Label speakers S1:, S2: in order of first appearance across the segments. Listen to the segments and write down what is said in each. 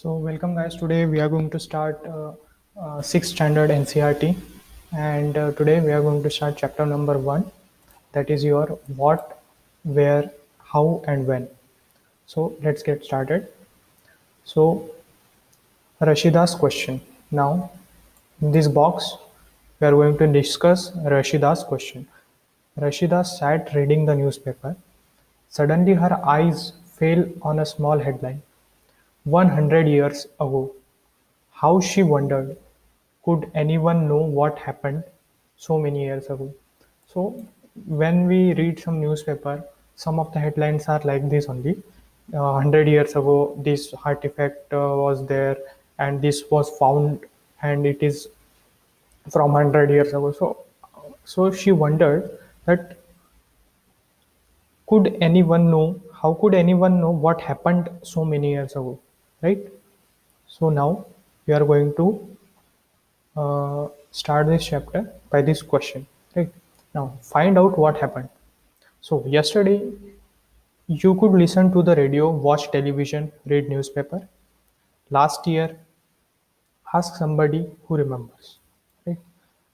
S1: So welcome guys. Today we are going to start sixth standard NCRT, and today we are going to start chapter number one. That is your what, where, how, and when. So let's get started. So Rashida's question. Now in this box we are going to discuss Rashida's question. Rashida sat reading the newspaper. Suddenly her eyes fell on a small headline. 100 years ago. How she wondered, could anyone know what happened so many years ago? So, when we read some newspaper, some of the headlines are like this only. 100 years ago, this artifact was there, and this was found, and it is from 100 years ago. So she wondered that could anyone know? How could anyone know what happened so many years ago, right? So now we are going to start this chapter by this question, right? Now find out what happened. So yesterday you could listen to the radio, watch television, read newspaper. Last year, ask somebody who remembers, right?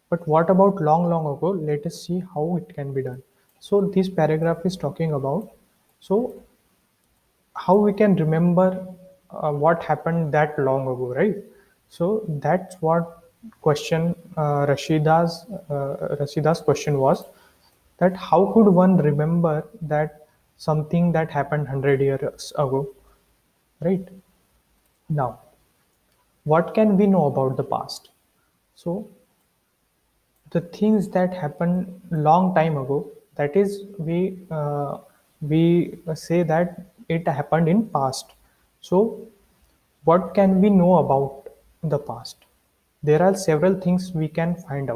S1: But what about long ago? Let us see how it can be done. So this paragraph is talking about, so how we can remember what happened that long ago, right? So that's what question Rashida's question was, that how could one remember that something that happened 100 years ago, right? Now what can we know about the past? So the things that happened long time ago, that is we say that it happened in past. So what can we know about the past? There are several things we can uh, find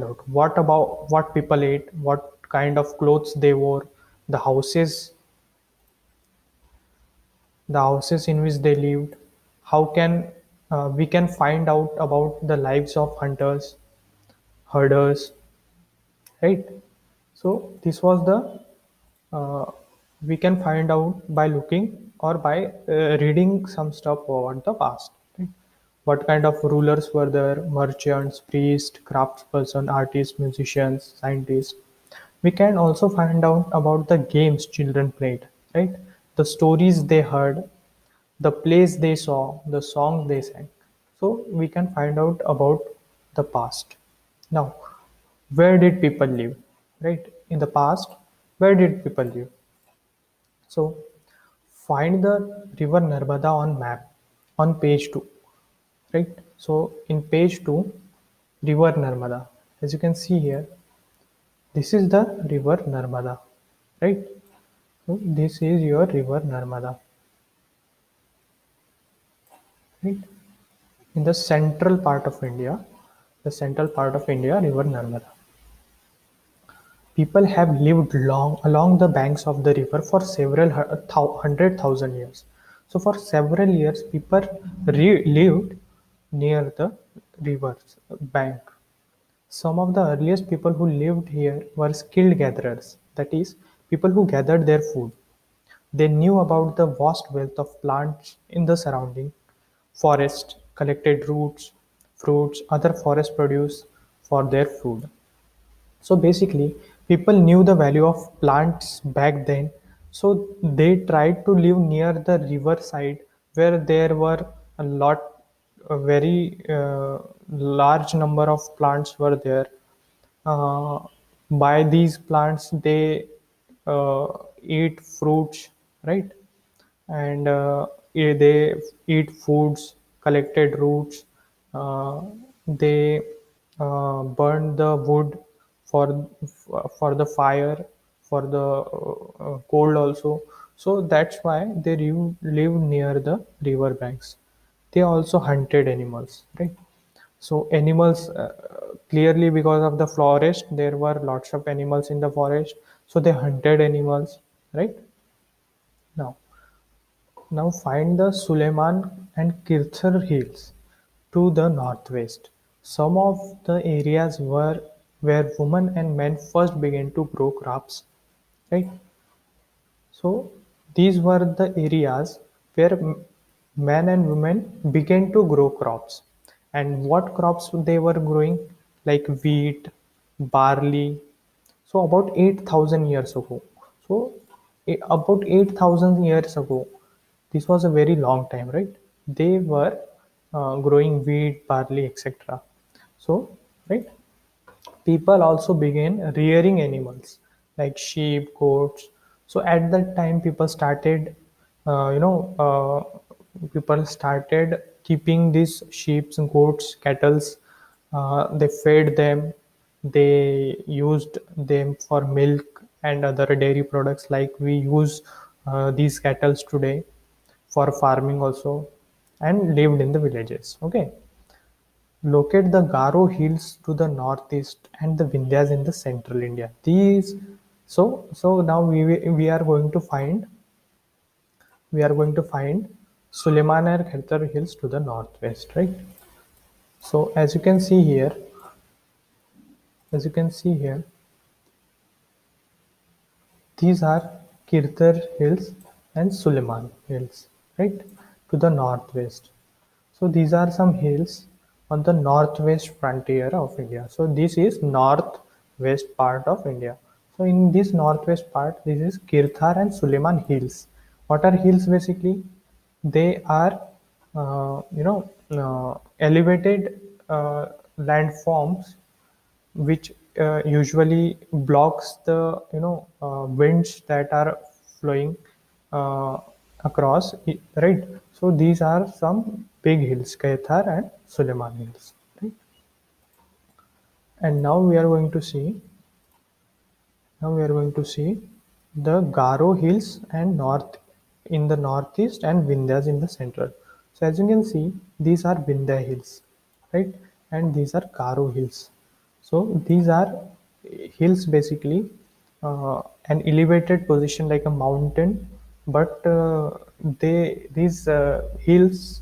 S1: out what about what people ate, what kind of clothes they wore, the houses in which they lived. How can we can find out about the lives of hunters, herders, right? So this was the uh, we can find out by looking or by reading some stuff about the past, right? What kind of rulers were there? Merchants, priests, craftsperson, artists, musicians, scientists. We can also find out about the games children played, right? The stories they heard, the plays they saw, the songs they sang. So we can find out about the past. Now where did people live, right? In the past, where did people live? So find the river Narmada on map on page 2, right? So in page 2, river Narmada, as you can see here, this is the river Narmada, right? So this is your river Narmada, right? In the central part of India, river Narmada. People have lived long along the banks of the river for several hundred thousand years. So for several years, people lived near the river's bank. Some of the earliest people who lived here were skilled gatherers, that is, people who gathered their food. They knew about the vast wealth of plants in the surrounding forest, collected roots, fruits, other forest produce for their food. So basically, people knew the value of plants back then. So they tried to live near the river side where there were a very large number of plants were there. Uh, by these plants, they uh, eat fruits, right? And they eat foods, collected roots. Uh, they burn the wood for the fire, for the cold also. So that's why they live near the river banks. They also hunted animals, right? So animals, clearly because of the forest, there were lots of animals in the forest. So they hunted animals, right? Now now find the Suleiman and Kirthar hills to the northwest. Some of the areas were where women and men first began to grow crops. Right? So these were the areas where men and women began to grow crops. And what crops they were growing? Like wheat, barley. So about 8,000 years ago. So about 8,000 years ago, this was a very long time, right? They were growing wheat, barley, etc. So, right, people also began rearing animals like sheep, goats. So at that time, people started, people started keeping these sheep, goats, cattle. They fed them. They used them for milk and other dairy products like we use these cattle today for farming also, and lived in the villages. Okay. Locate the Garo hills to the northeast and the Vindhyas in the central India. So now we are going to find Suleiman and Khatar hills to the northwest, right? So as you can see here, these are Kirtar hills and Suleiman hills, right, to the northwest. So these are some hills on the northwest frontier of India. So this is northwest part of India. So in this northwest part, this is Kirthar and Suleiman hills. What are hills basically? They are, elevated landforms which usually blocks the winds that are flowing uh, across, right. So these are some big hills, Kaithar and Suleiman hills, right. And now we are going to see the Garo hills and north in the northeast and Vindhyas in the central. So as you can see, these are Vindhya hills, right, and these are Garo hills. So these are hills basically, an elevated position like a mountain, but these hills,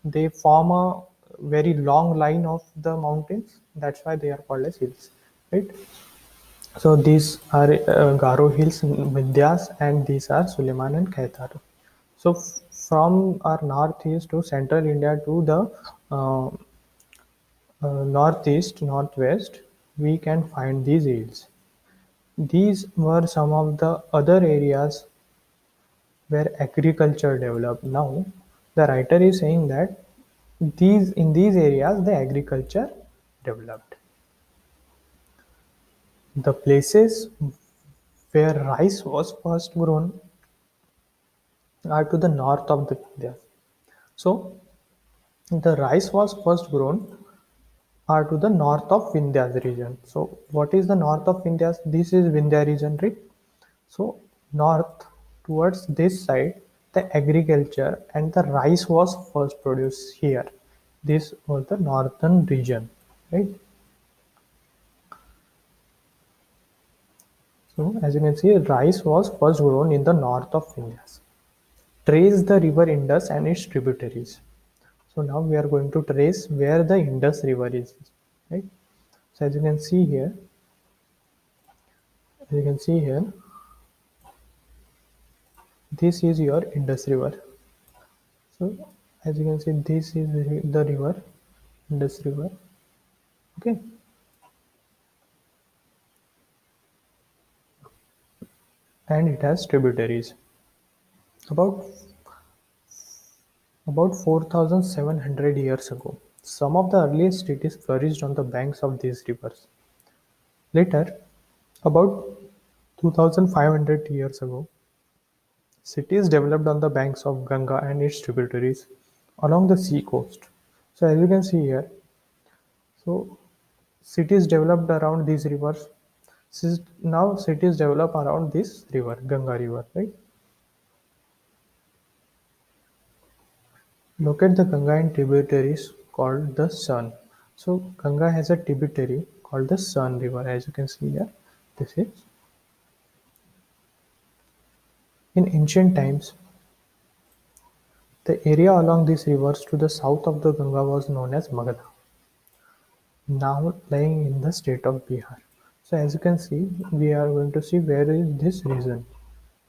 S1: they form a very long line of the mountains. That's why they are called as hills, right? So these are Garo Hills, Vindhyas, and these are Suleiman and Kaithar. So from our northeast to central India to the uh, northeast, northwest, we can find these hills. These were some of the other areas where agriculture developed. Now, the writer is saying that these areas the agriculture developed. The places where rice was first grown are to the north of the Vindhyas. So the rice was first grown are to the north of Vindhyas region. So what is the north of Vindhyas? This is Vindhya region, right? So north towards this side, the agriculture and the rice was first produced here. This was the northern region, right? So as you can see, rice was first grown in the north of Vindhyas. Trace the river Indus and its tributaries. So now we are going to trace where the Indus River is, right? So as you can see here, this is your Indus River. So as you can see, this is the river, Indus River. Okay, and it has tributaries. About about 4,700 years ago, some of the earliest cities flourished on the banks of these rivers. Later, about 2,500 years ago, cities developed on the banks of Ganga and its tributaries along the sea coast. So as you can see here, so cities developed around these rivers. Now cities develop around this river, Ganga river, right? Locate the Ganga and tributaries called the Sun. So Ganga has a tributary called the Sun river, as you can see here. This is in ancient times. The area along these rivers to the south of the Ganga was known as Magadha, now lying in the state of Bihar. So as you can see, we are going to see where is this region.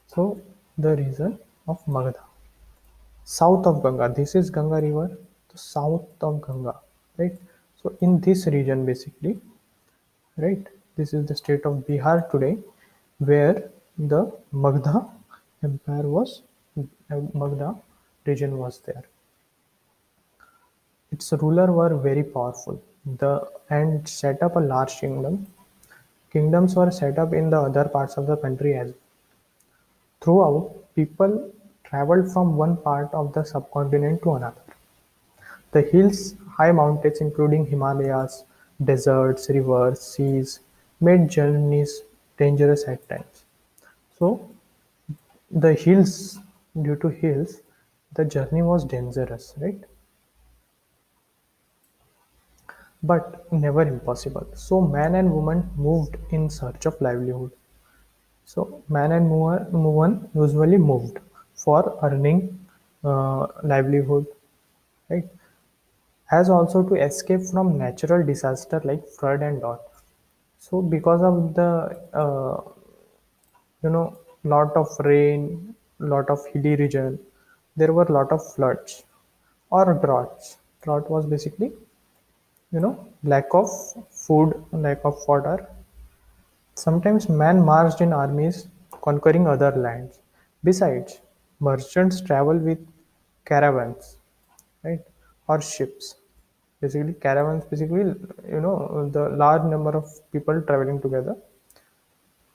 S1: So the region of Magadha. south of Ganga. This is Ganga river, the south of Ganga, right? So in this region, basically, right, this is the state of Bihar today, where the Magda empire was, Magda region was there. Its rulers were very powerful, and set up a large kingdom. Kingdoms were set up in the other parts of the country as well. Throughout, people traveled from one part of the subcontinent to another. The hills, high mountains including Himalayas, deserts, rivers, seas, made journeys dangerous at times. So the hills, due to hills, the journey was dangerous, right? But never impossible. So man and woman moved in search of livelihood. So man and woman usually moved for earning livelihood, right? As also to escape from natural disaster like flood and drought. So because of the lot of rain, lot of hilly region, there were lot of floods or droughts. Drought was basically lack of food, lack of water. Sometimes man marched in armies conquering other lands. Besides, merchants travel with caravans, right, or ships. Basically, caravans basically the large number of people traveling together,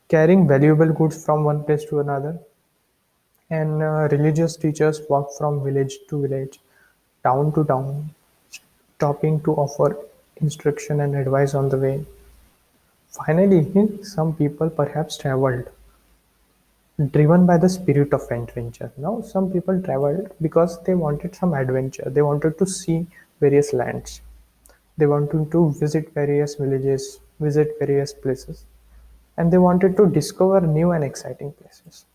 S1: carrying valuable goods from one place to another. And religious teachers walk from village to village, town to town, stopping to offer instruction and advice on the way. Finally, some people perhaps traveled, driven by the spirit of adventure. Now, some people traveled because they wanted some adventure. They wanted to see various lands. They wanted to visit various villages, visit various places, and they wanted to discover new and exciting places.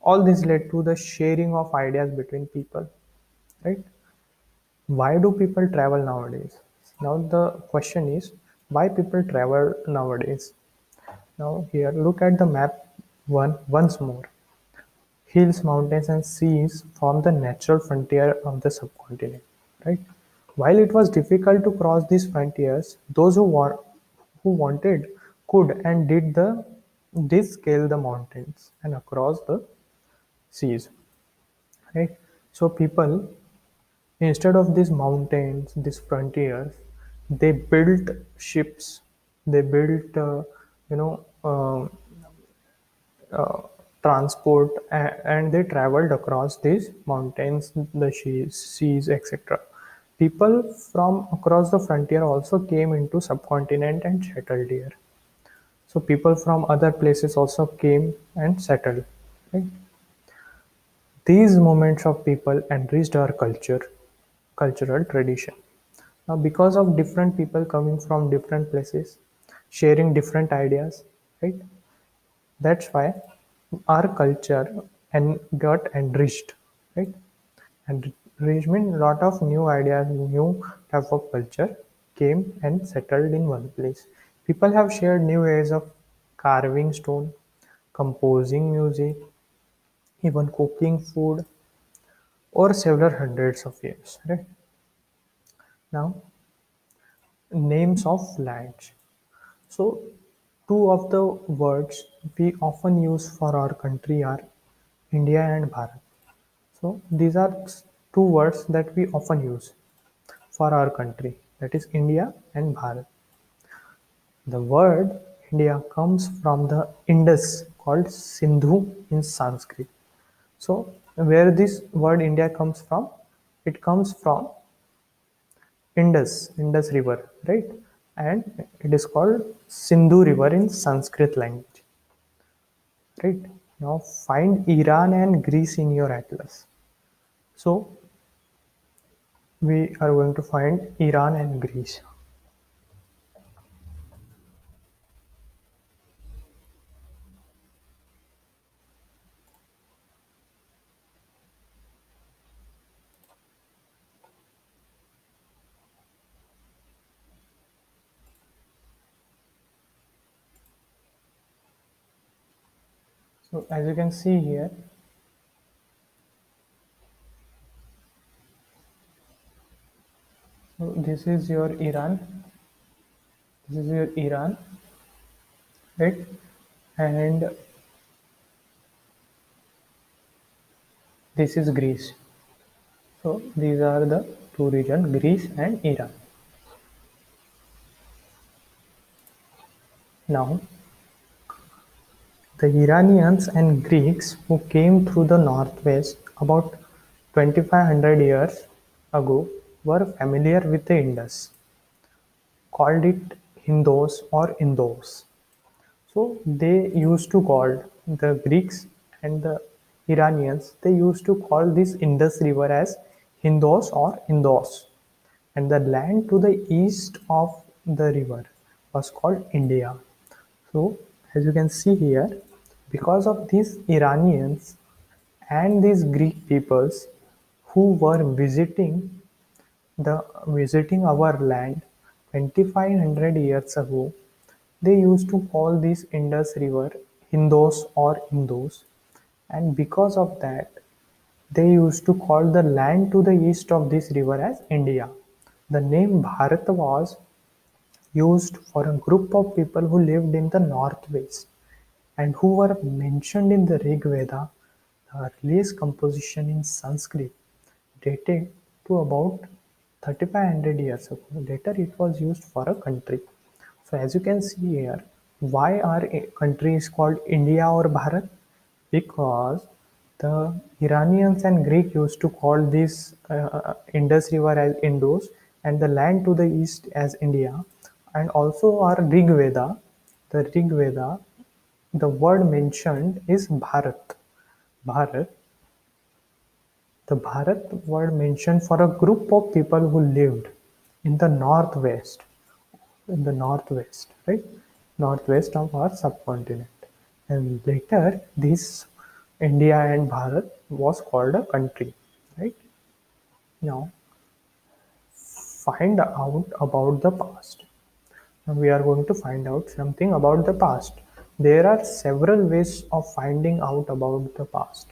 S1: All this led to the sharing of ideas between people, right? Why do people travel nowadays? Now the question is, why people travel nowadays? Now here, look at the map once more. Hills, mountains, and seas form the natural frontier of the subcontinent, right? While it was difficult to cross these frontiers, those who wanted could and did scale the mountains and across the seas, right? So people, instead of these mountains, these frontiers, they built ships. They built, you know, transport, and they traveled across these mountains, the seas, etc. People from across the frontier also came into subcontinent and settled here. So people from other places also came and settled. Right? These movements of people enriched our cultural tradition. Now, because of different people coming from different places, sharing different ideas, right? That's why our culture and got enriched, right? And enriched means a lot of new ideas, new type of culture came and settled in one place. People have shared new ways of carving stone, composing music, even cooking food, over several hundreds of years. Right now, names of lands. So, two of the words we often use for our country are India and Bharat. So, these are two words that we often use for our country, that is India and Bharat. The word India comes from the Indus called Sindhu in Sanskrit. So, where this word India comes from? It comes from Indus River, right? And it is called Sindhu River in Sanskrit language, right? Now find Iran and Greece in your atlas. So we are going to find Iran and Greece. So as you can see here, this is your Iran. This is your Iran, right? And this is Greece. So these are the two regions, Greece and Iran. Now, the Iranians and Greeks who came through the northwest about 2500 years ago were familiar with the Indus, called it Hindos or Indos. So they used to call the Greeks and the Iranians, they used to call this Indus River as Hindos or Indos, and the land to the east of the river was called India. So as you can see here, because of these Iranians and these Greek peoples who were visiting our land 2500 years ago, they used to call this Indus River Hindos or Indus, and because of that, they used to call the land to the east of this river as India. The name Bharat was used for a group of people who lived in the northwest and who were mentioned in the Rig Veda, the earliest composition in Sanskrit, dated to about 3500 years ago. Later, it was used for a country. So, as you can see here, why our country is called India or Bharat? Because the Iranians and Greek used to call this Indus River as Indus and the land to the east as India, and also our Rig Veda, the Rig Veda, the word mentioned is Bharat. Bharat, the Bharat word mentioned for a group of people who lived in the northwest, right? Northwest of our subcontinent. And later, this India and Bharat was called a country, right? Now, find out about the past. Now we are going to find out something about the past. There are several ways of finding out about the past.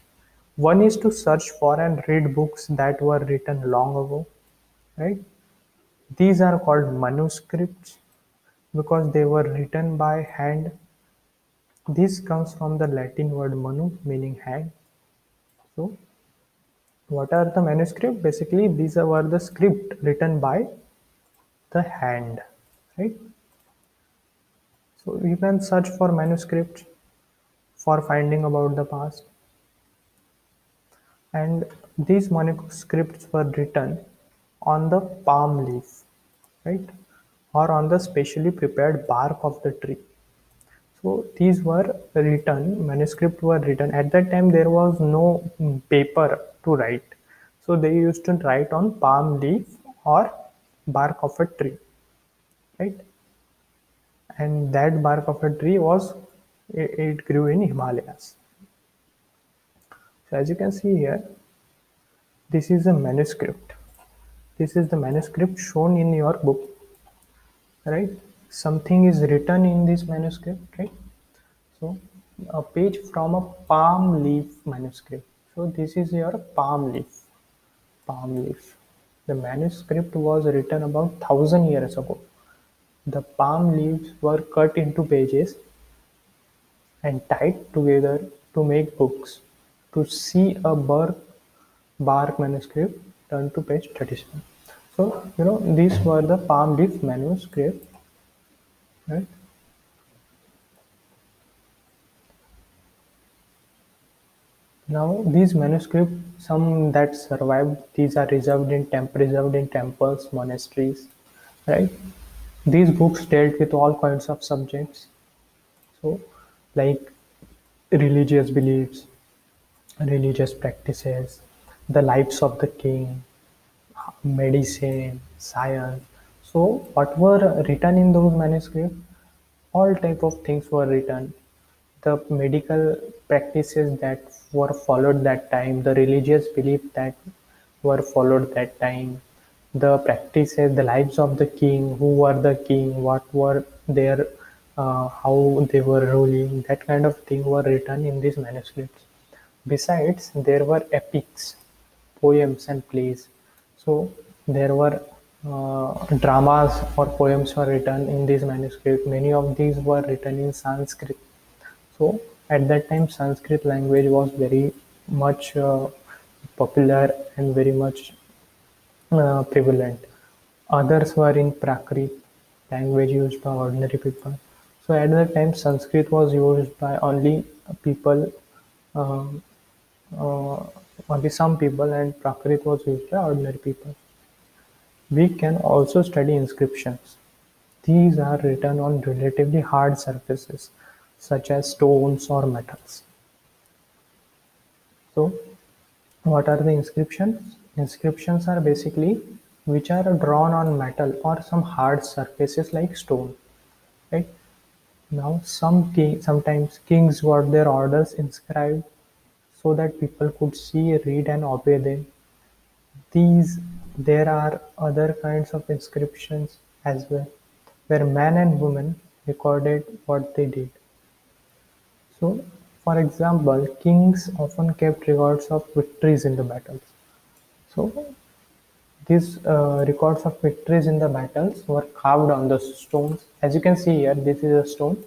S1: One is to search for and read books that were written long ago, right? These are called manuscripts because they were written by hand. This comes from the Latin word manu, meaning hand. So, what are the manuscripts? Basically, these were the script written by the hand, right? So, you can search for manuscripts for finding about the past, and these manuscripts were written on the palm leaf, right, or on the specially prepared bark of the tree. So these were written, manuscripts were written. At that time there was no paper to write, so they used to write on palm leaf or bark of a tree, right? And that bark of a tree was, it grew in Himalayas. So as you can see here, this is a manuscript. This is the manuscript shown in your book, right? Something is written in this manuscript, right? So a page from a palm leaf manuscript. So this is your palm leaf. Palm leaf. The manuscript was written about 1000 years ago. The palm leaves were cut into pages and tied together to make books. To see a bark manuscript, turn to page 37. So these were the palm leaf manuscript, right? Now these manuscripts, some that survived, these are preserved in temples, monasteries, right? These books dealt with all kinds of subjects. So, like religious beliefs, religious practices, the lives of the king, medicine, science. So, what were written in those manuscripts? All type of things were written. The medical practices that were followed that time, the religious belief that were followed that time, the practices, the lives of the king, who were the king, what were their, how they were ruling, that kind of thing were written in these manuscripts. Besides, there were epics, poems and plays. So there were dramas or poems were written in these manuscripts. Many of these were written in Sanskrit. So at that time, Sanskrit language was very much popular and very much prevalent. Others were in Prakrit, language used by ordinary people. So at that time, Sanskrit was used by only people, uh, uh, only some people, and Prakrit was used by ordinary people. We can also study inscriptions. These are written on relatively hard surfaces, such as stones or metals. So, what are the inscriptions? Inscriptions are basically which are drawn on metal or some hard surfaces like stone. Right now, sometimes kings got their orders inscribed so that people could see, read, and obey them. These There are other kinds of inscriptions as well, where man and woman recorded what they did. So, for example, kings often kept records of victories in the battles. So, these records of victories in the battles were carved on the stones. As you can see here, this is a stone,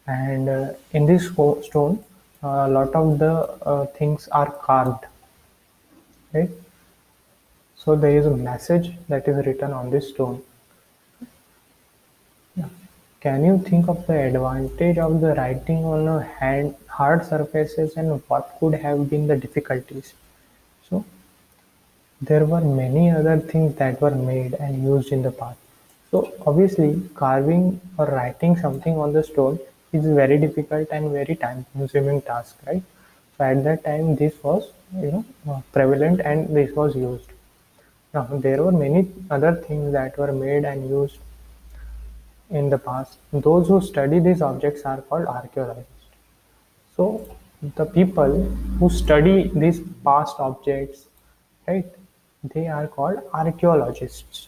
S1: and in this stone, a lot of the things are carved, right? So there is a message that is written on this stone. Yeah. Can you think of the advantage of the writing on a hard surfaces and what could have been the difficulties? So there were many other things that were made and used in the past. So obviously carving or writing something on the stone is very difficult and very time consuming task, right? So at that time this was prevalent and this was used. Now there were many other things that were made and used in the past. Those who study these objects are called archaeologists. So the people who study these past objects, right, they are called archaeologists.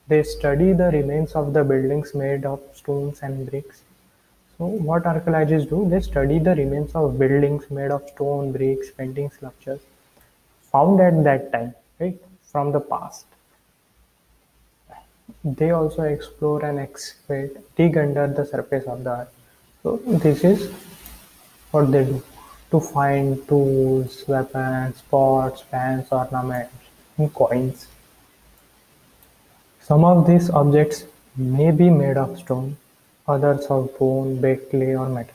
S1: They study the remains of the buildings made of stones and bricks. So what archaeologists do, they study the remains of buildings made of stone, bricks, paintings, sculptures found at that time, right, from the past. They also explore and excavate, dig under the surface of the earth. So this is what they do to find tools, weapons, pots, pans, ornaments, and coins. Some of these objects may be made of stone, others of bone, baked clay, or metal.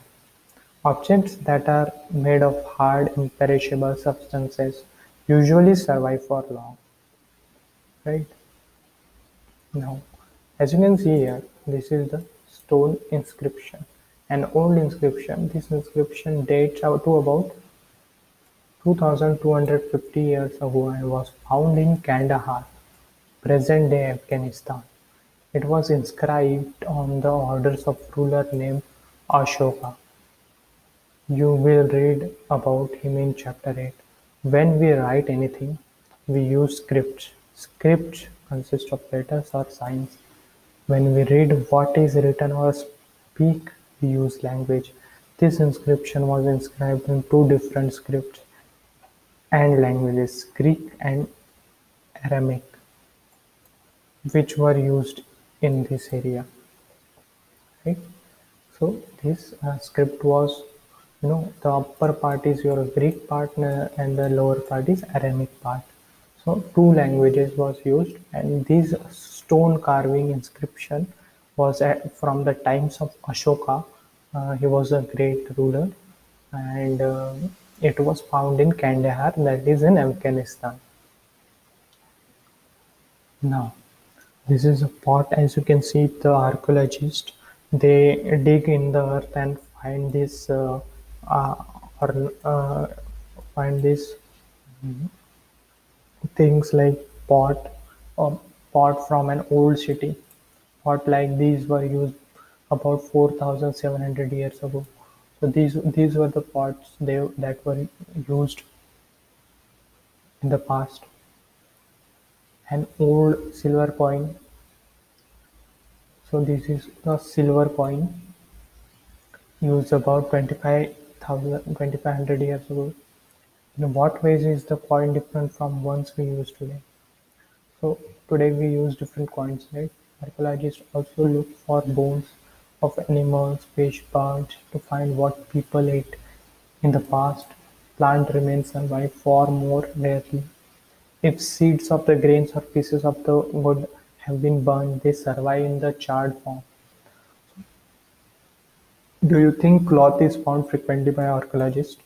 S1: Objects that are made of hard, imperishable substances usually survive for long, right? Now, as you can see here, this is the stone inscription, an old inscription. This inscription dates out to about 2250 years ago and was found in Kandahar, present-day Afghanistan. It was inscribed on the orders of ruler named Ashoka. You will read about him in chapter 8. When we write anything, we use scripts. Scripts consist of letters or signs. When we read what is written or speak, we use language. This inscription was inscribed in two different scripts and languages, Greek and Aramaic, which were used in this area. Right? So this script was, the upper part is your Greek part and the lower part is Aramaic part. So two languages was used, and this stone carving inscription was from the times of Ashoka. He was a great ruler, and it was found in Kandahar, that is in Afghanistan. Now, this is a pot. As you can see, the archaeologists, they dig in the earth and find this uh, or find these things like pot or pot from an old city. Pot like these were used about 4,700 years ago. So these were the pots that were used in the past. An old silver coin. So this is the silver coin used about 2500 years ago. In what ways is the coin different from ones we use today? So Today we use different coins, right? Archaeologists also look for bones of animals, fish, birds to find what people ate in the past. Plant remains survive far more rarely. If seeds of the grains or pieces of the wood have been burned, they survive in the charred form. Do you think cloth is found frequently by archaeologists?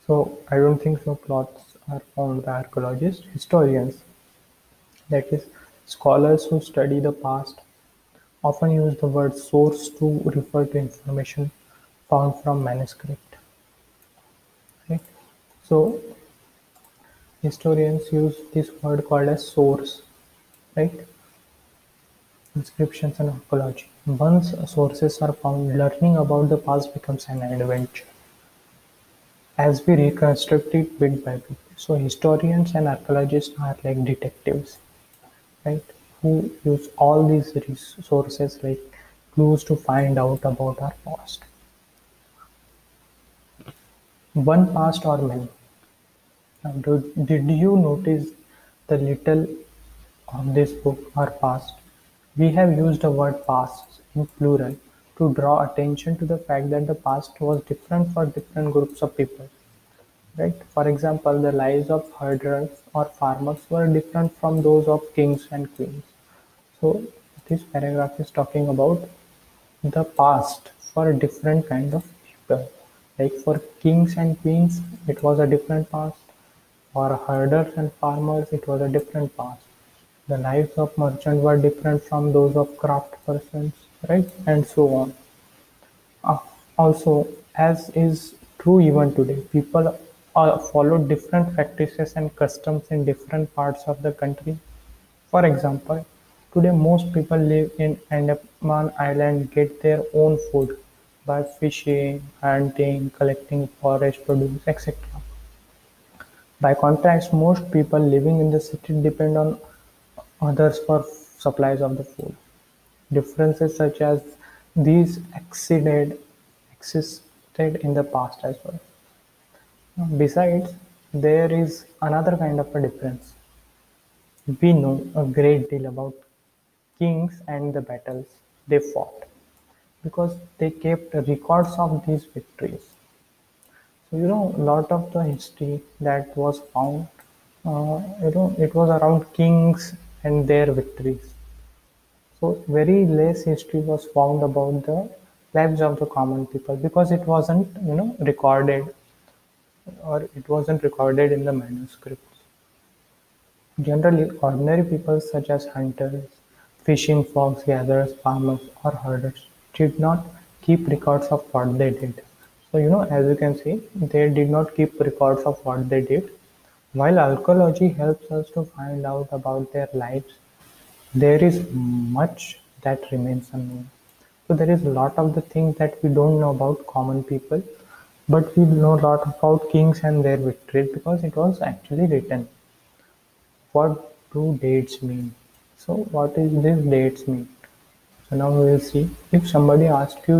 S1: So I don't think so. Cloths are found by archaeologists, historians, that is, scholars who study the past, often use the word source to refer to information found from manuscript. Right? So historians use this word called as source, right? Inscriptions and archaeology. Once sources are found, learning about the past becomes an adventure as we reconstruct it bit by bit. So historians and archaeologists are like detectives, right? Who use all these resources like clues to find out about our past. One past or many. Now, did you notice the little of this book or past? We have used the word past in plural to draw attention to the fact that the past was different for different groups of people. Right? For example, the lives of herders or farmers were different from those of kings and queens. So this paragraph is talking about the past for different kind of people. Like for kings and queens, it was a different past. For herders and farmers, it was a different past. The lives of merchants were different from those of craft persons, right? And so on. Uh, Also, as is true even today, people follow different practices and customs in different parts of the country. For example, today most people live in Andaman Island get their own food by fishing, hunting, collecting forest produce, etc. By contrast, most people living in the city depend on others for supplies of the food. Differences such as these existed in the past as well. Besides, there is another kind of a difference. We know a great deal about kings and the battles they fought because they kept records of these victories. So a lot of the history that was found, it was around kings and their victories. So very less history was found about the lives of the common people because it wasn't recorded, or it wasn't recorded in the manuscripts. Generally, ordinary people such as hunters, fishing fox gatherers, farmers, or herders did not keep records of what they did. So, as you can see, they did not keep records of what they did. While archaeology helps us to find out about their lives, there is much that remains unknown. So there is a lot of the things that we don't know about common people, but we know a lot about kings and their victories because it was actually written. What do dates mean? So what is this dates mean? So now we will see. If somebody asks you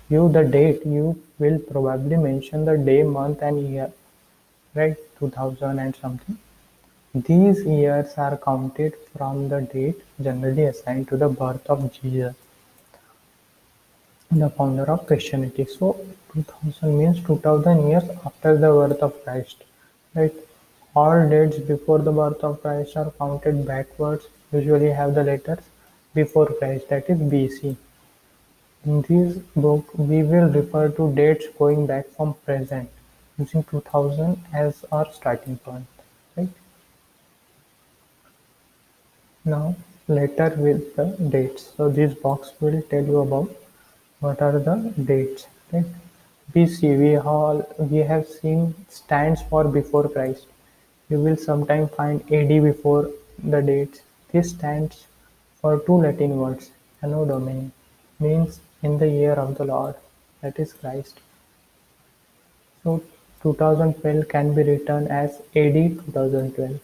S1: you the date, you will probably mention the day, month, and year, right? 2000 and something. These years are counted from the date generally assigned to the birth of Jesus, the founder of Christianity. So 2000 means 2000 years after the birth of Christ, right? All dates before the birth of Christ are counted backwards, usually have the letters before Christ, that is BC. In this book, we will refer to dates going back from present, using 2000 as our starting point, right? Now, later with the dates. So this box will tell you about what are the dates, right? BC, we have seen stands for before Christ. You will sometime find AD before the dates. This stands for two Latin words. Anno Domini means in the year of the Lord, that is Christ. So 2012 can be written as AD 2012.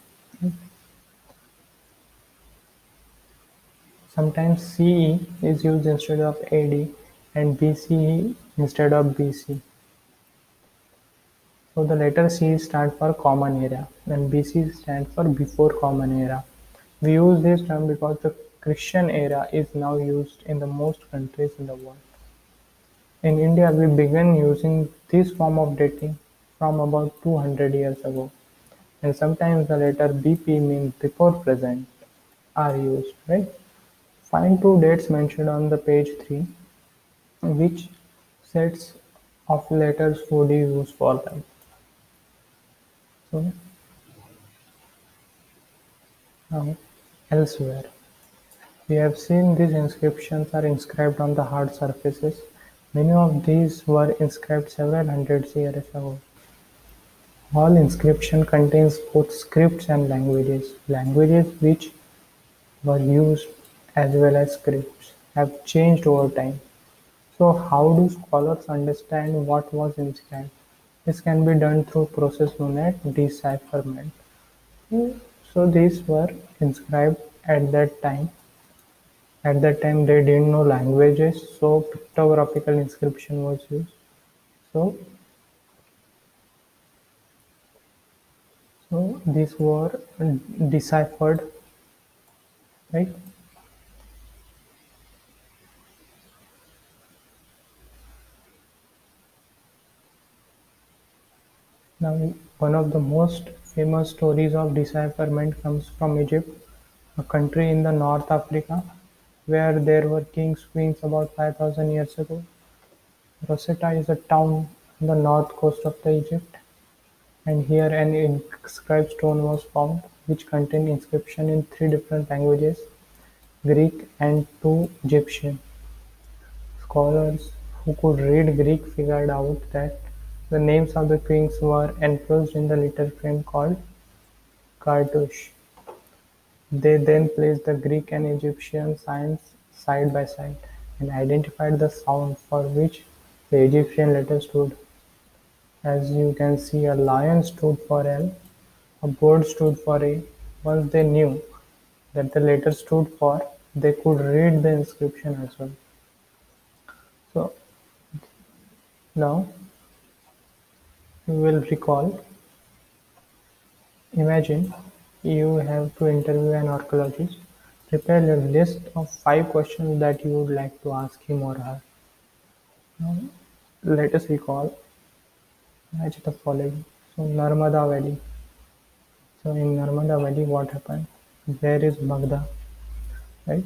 S1: Sometimes CE is used instead of AD and BCE instead of BC. So the letter C stands for Common Era and BC stands for Before Common Era. We use this term because the Christian era is now used in the most countries in the world. In India, we began using this form of dating from about 200 years ago, and sometimes the letter BP means before present are used, right? Find two dates mentioned on the page 3. Which sets of letters would you use for them? So now elsewhere. We have seen these inscriptions are inscribed on the hard surfaces. Many of these were inscribed several hundred years ago. All inscription contains both scripts and languages. Languages which were used as well as scripts have changed over time. So how do scholars understand what was inscribed? This can be done through process known as decipherment. So these were inscribed at that time. At that time they didn't know languages, so pictographical inscription was used. So these were deciphered, right? Now one of the most famous stories of decipherment comes from Egypt, a country in the North Africa, where there were kings queens about 5,000 years ago. Rosetta is a town on the north coast of the Egypt, and here an inscribed stone was found which contained inscription in three different languages, Greek and two Egyptian. Scholars who could read Greek figured out that the names of the kings were enclosed in the little frame called cartouche. They then placed the Greek and Egyptian signs side by side and identified the sound for which the Egyptian letter stood. As you can see, a lion stood for L, a bird stood for A. Once they knew that the letter stood for, they could read the inscription as well. So now you will recall, imagine you have to interview an archaeologist. Prepare a list of 5 questions that you would like to ask him or her. Now, let us recall, match the following. So Narmada Valley. So in Narmada Valley, what happened? Where is Baghdad, right?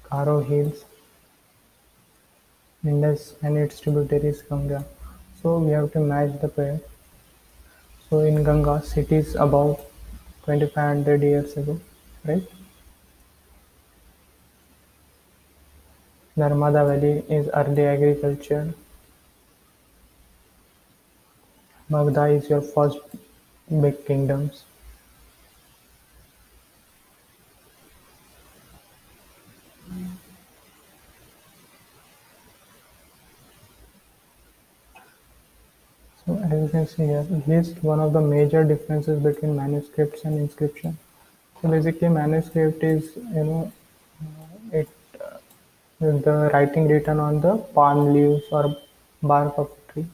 S1: Karo Hills, Indus and its tributaries Ganga. So we have to match the pair. So in Ganga, cities about 2500 years ago, right? Narmada Valley is early agriculture. Magda is your first big kingdoms. So as you can see here, list one of the major differences between manuscripts and inscription. So basically, manuscript is it the writing written on the palm leaves or bark of a tree.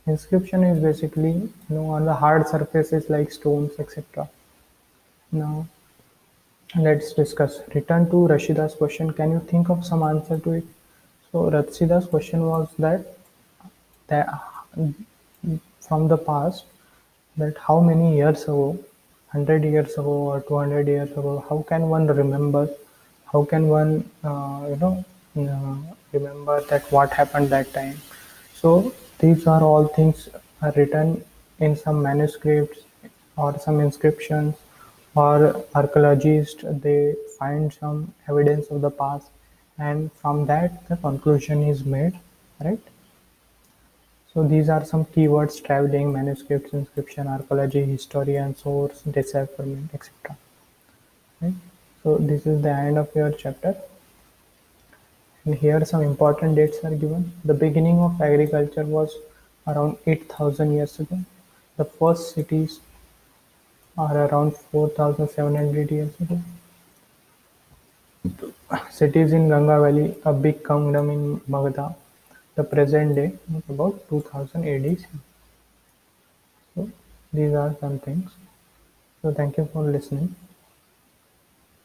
S1: Inscription is basically on the hard surfaces like stones, etc. Now let's discuss. Return to Rashida's question. Can you think of some answer to it? So Rashida's question was that from the past, that how many years ago, 100 years ago or 200 years ago, how can one remember, how can one remember that what happened that time. So these are all things are written in some manuscripts or some inscriptions, or archaeologists they find some evidence of the past, and from that the conclusion is made, right? So these are some keywords: traveling, manuscripts, inscription, archaeology, historian, source, decipherment, etc. Right? So this is the end of your chapter. And here some important dates are given. The beginning of agriculture was around 8,000 years ago. The first cities are around 4,700 years ago. cities in Ganga Valley, a big kingdom in Magadha, the present day, about 2000 AD. So these are some things. So thank you for listening.